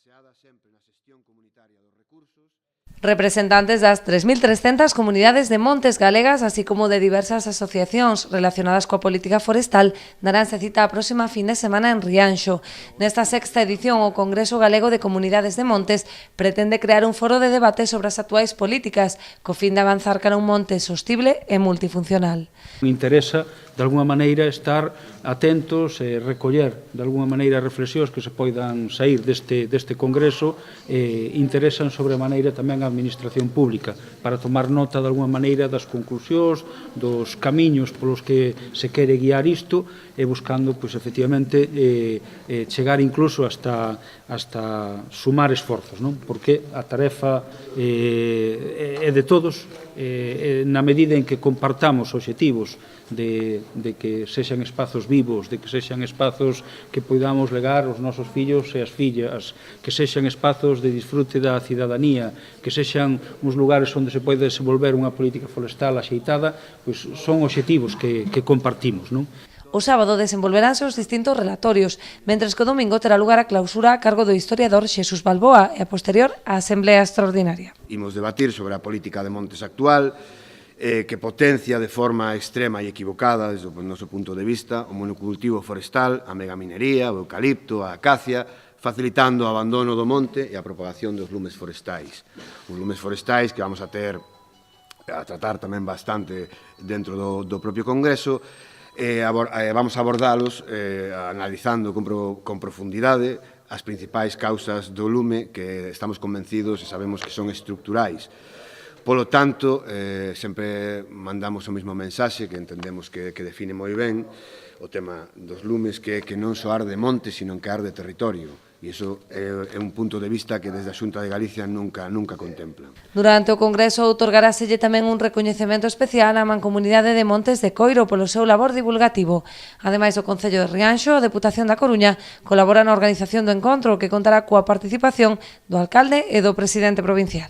baseada sempre na xestión comunitaria dos recursos. Representantes das 3.300 comunidades de montes galegas, así como de diversas asociacións relacionadas coa política forestal, daránse cita a próxima fin de semana en Rianxo. Nesta sexta edición, o Congreso Galego de Comunidades de Montes pretende crear un foro de debate sobre as actuais políticas, co fin de avanzar cara a un monte sostible e multifuncional. Me interesa, de alguma maneira, estar atentos e recoller, de alguma maneira, reflexións que se poidan sair deste Congreso interesan sobre a maneira tamén a Administración Pública, para tomar nota, de alguma maneira, das conclusións, dos camiños polos que se quere guiar isto e buscando, pois, efectivamente, chegar incluso hasta sumar esforzos, non? Porque a tarefa é de todos, na medida en que compartamos obxectivos de que sexan espazos vivos, de que sexan espazos que poidamos legar aos nosos fillos e as fillas, que sexan espazos de disfrute da cidadanía, que sexan uns lugares onde se pode desenvolver unha política forestal axeitada, pois son obxectivos que compartimos, non? O sábado desenvolveránse os distintos relatorios, mentres que o domingo terá lugar a clausura a cargo do historiador Xesús Balboa e a posterior a Asamblea Extraordinaria. Imos debatir sobre a política de montes actual, que potencia de forma extrema e equivocada, desde o noso punto de vista, o monocultivo forestal, a megaminería, o eucalipto, a acacia, facilitando o abandono do monte e a propagación dos lumes forestais. Os lumes forestais que vamos a tratar tamén bastante dentro do propio Congreso, vamos a abordalos analizando con profundidade as principais causas do lume que estamos convencidos e sabemos que son estructurais. Polo tanto, sempre mandamos o mesmo mensaxe que entendemos que define moi ben o tema dos lumes, que non só arde monte, sino que arde territorio. E iso é un punto de vista que desde a Xunta de Galicia nunca contempla. Durante o Congreso outorgaráselle tamén un recoñecemento especial á Mancomunidade de Montes de Coiro polo seu labor divulgativo. Ademais, o Concello de Rianxo, a Deputación da Coruña, colabora na organización do encontro que contará coa participación do alcalde e do presidente provincial.